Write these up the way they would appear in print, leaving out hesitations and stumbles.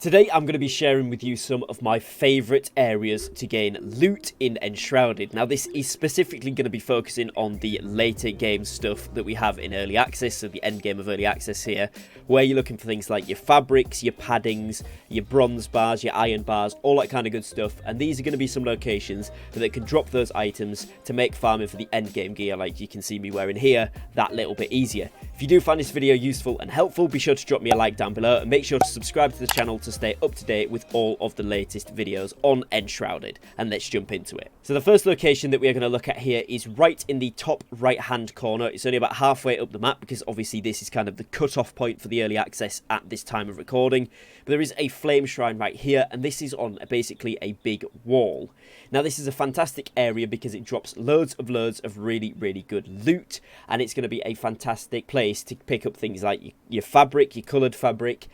Today I'm going to be sharing with you some of my favourite areas to gain loot in Enshrouded. Now this is specifically going to be focusing on the later game stuff that we have in early access, so the end game of early access here, where you're looking for things like your fabrics, your paddings, your bronze bars, your iron bars, all that kind of good stuff. And these are going to be some locations that can drop those items to make farming for the end game gear, like you can see me wearing here, that little bit easier. If you do find this video useful and helpful, be sure to drop me a like down below and make sure to subscribe to the channel to stay up to date with all of the latest videos on Enshrouded. And let's jump into it. So the first location that we are going to look at here is right in the top right hand corner. It's only about halfway up the map because obviously this is kind of the cut-off point for the early access at this time of recording. But there is a flame shrine right here, and this is on basically a big wall. Now this is a fantastic area because it drops loads of really good loot, and it's going to be a fantastic place to pick up things like your fabric, your coloured fabric,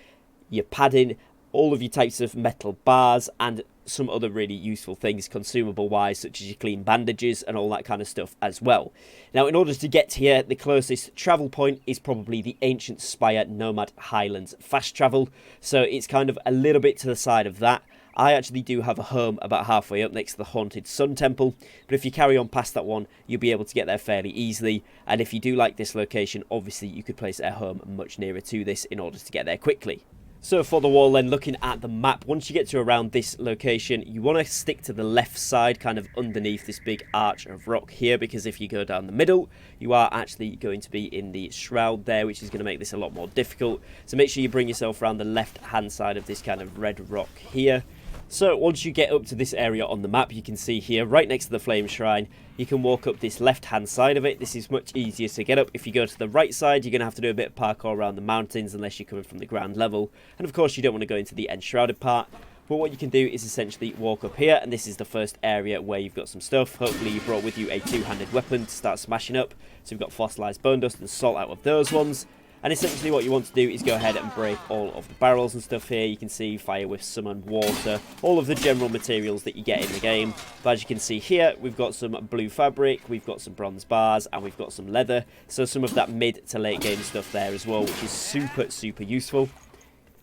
your padding, all of your types of metal bars, and some other really useful things consumable wise, such as your clean bandages and all that kind of stuff as well. Now in order to get here, the closest travel point is probably the ancient Spire Nomad Highlands fast travel, so it's kind of a little bit to the side of that. I actually do have a home about halfway up next to the Haunted Sun Temple, but if you carry on past that one, you'll be able to get there fairly easily. And if you do like this location, obviously you could place a home much nearer to this in order to get there quickly. So for the wall then, looking at the map, once you get to around this location, you want to stick to the left side, kind of underneath this big arch of rock here, because if you go down the middle, you are actually going to be in the shroud there, which is going to make this a lot more difficult. So make sure you bring yourself around the left hand side of this kind of red rock here. So once you get up to this area on the map, you can see here, right next to the flame shrine, you can walk up this left-hand side of it. This is much easier to get up. If you go to the right side, you're going to have to do a bit of parkour around the mountains unless you're coming from the ground level. And of course, you don't want to go into the Enshrouded part. But what you can do is essentially walk up here, and this is the first area where you've got some stuff. Hopefully you brought with you a two-handed weapon to start smashing up. So we've got Fossilised bone dust and salt out of those ones. And essentially what you want to do is go ahead and break all of the barrels and stuff here. You can see fire with summon, water, all of the general materials that you get in the game. But as you can see here, we've got some blue fabric, we've got some bronze bars, and we've got some leather. So some of that mid to late game stuff there as well, which is super useful.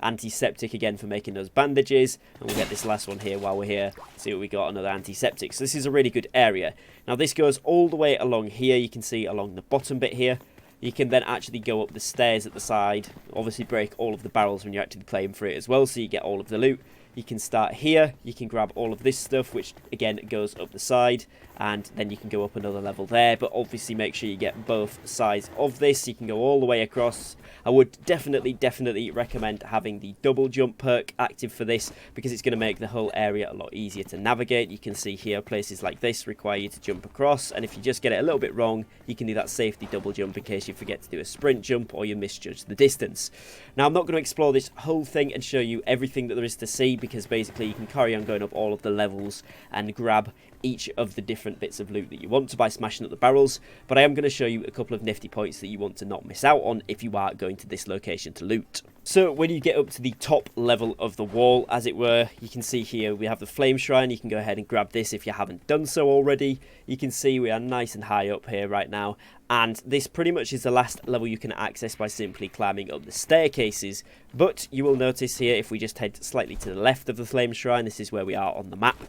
Antiseptic again for making those bandages, and we'll get this last one here while we're here. See what we got, another antiseptic. So this is a really good area. Now this goes all the way along here. You can see along the bottom bit here. You can then actually go up the stairs at the side, obviously break all of the barrels when you're actually playing for it as well, so you get all of the loot. You can start here, you can grab all of this stuff, which again goes up the side, and then you can go up another level there, but obviously make sure you get both sides of this. You can go all the way across. I would definitely recommend having the double jump perk active for this, because it's going to make the whole area a lot easier to navigate. You can see here places like this require you to jump across, and if you just get it a little bit wrong, you can do that safety double jump in case you forget to do a sprint jump or you misjudge the distance. Now I'm not going to explore this whole thing and show you everything that there is to see, because basically you can carry on going up all of the levels and grab each of the different bits of loot that you want to by smashing up the barrels, but I am going to show you a couple of nifty points that you want to not miss out on if you are going to this location to loot. So when you get up to the top level of the wall, as it were, you can see here we have the flame shrine. You can go ahead and grab this if you haven't done so already. You can see we are nice and high up here right now, and this pretty much is the last level you can access by simply climbing up the staircases. But you will notice here, if we just head slightly to the left of the flame shrine, this is where we are on the map,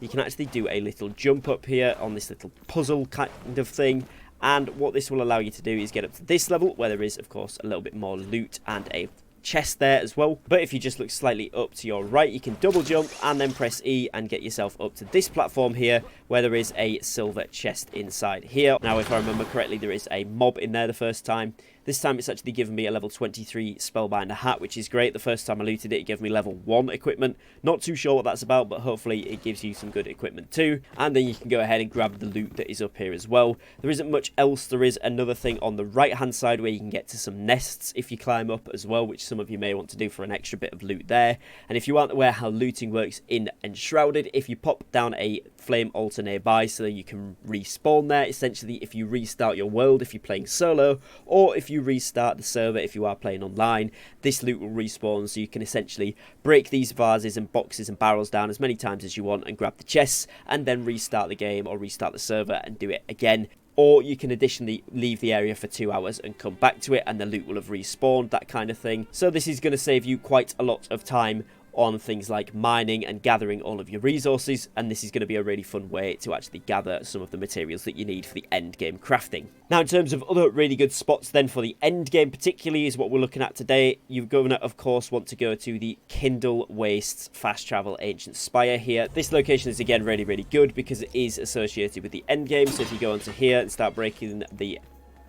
you can actually do a little jump up here on this little puzzle kind of thing. And what this will allow you to do is get up to this level, where there is of course a little bit more loot and a chest there as well. But if you just look slightly up to your right, you can double jump and then press E and get yourself up to this platform here, where there is a silver chest inside here. Now if I remember correctly, there is a mob in there the first time. This time it's actually given me a level 23 Spellbinder hat, which is great. The first time I looted it, it gave me level 1 equipment. Not too sure what that's about, but hopefully it gives you some good equipment too. And then you can go ahead and grab the loot that is up here as well. There isn't much else. There is another thing on the right hand side where you can get to some nests if you climb up as well, which some of you may want to do for an extra bit of loot there. And if you aren't aware how looting works in Enshrouded, if you pop down a flame altar nearby so you can respawn there, essentially if you restart your world if you're playing solo, or if you restart the server if you are playing online, this loot will respawn, so you can essentially break these vases and boxes and barrels down as many times as you want and grab the chests, and then restart the game or restart the server and do it again. Or you can additionally leave the area for 2 hours and come back to it and the loot will have respawned, that kind of thing. So this is going to save you quite a lot of time on things like mining and gathering all of your resources, and this is going to be a really fun way to actually gather some of the materials that you need for the end game crafting. Now, in terms of other really good spots then for the end game particularly is what we're looking at today. You're going to, of course, want to go to the Kindlewastes fast travel ancient spire here. This location is again really, really good because it is associated with the end game. So if you go onto here and start breaking the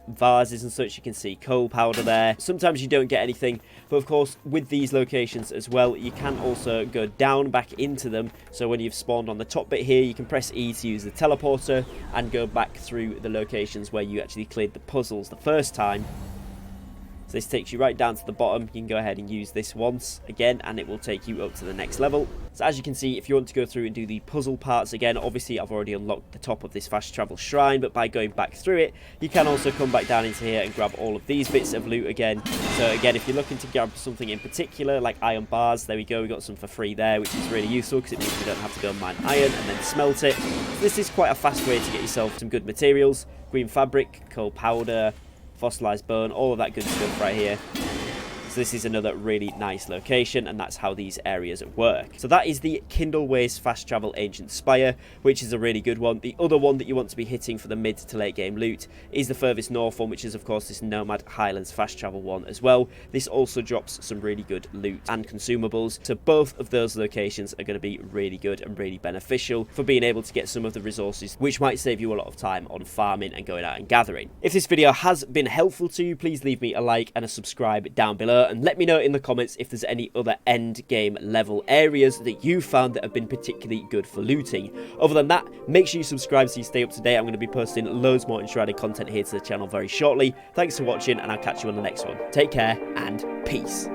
vases and such, you can see coal powder there. Sometimes you don't get anything, but of course with these locations as well, you can also go down back into them. So when you've spawned on the top bit here, you can press E to use the teleporter and go back through the locations where you actually cleared the puzzles the first time. So this takes you right down to the bottom. You can go ahead and use this once again and it will take you up to the next level. So as you can see, if you want to go through and do the puzzle parts again, obviously I've already unlocked the top of this fast travel shrine, but by going back through it, you can also come back down into here and grab all of these bits of loot again. So again, if you're looking to grab something in particular, like iron bars, there we go, we got some for free there, which is really useful because it means we don't have to go and mine iron and then smelt it. So this is quite a fast way to get yourself some good materials. Green fabric, coal powder, fossilized bone, all of that good stuff right here. So this is another really nice location, and that's how these areas work. So that is the Kindlewastes fast travel ancient spire, which is a really good one. The other one that you want to be hitting for the mid to late game loot is the furthest north one, which is of course this Nomad Highlands fast travel one as well. This also drops some really good loot and consumables, so both of those locations are going to be really good and really beneficial for being able to get some of the resources, which might save you a lot of time on farming and going out and gathering. If this video has been helpful to you, please leave me a like and a subscribe down below, and let me know in the comments if there's any other end game level areas that you found that have been particularly good for looting. Other than that, make sure you subscribe so you stay up to date. I'm going to be posting loads more Enshrouded content here to the channel very shortly. Thanks for watching, and I'll catch you on the next one. Take care and peace.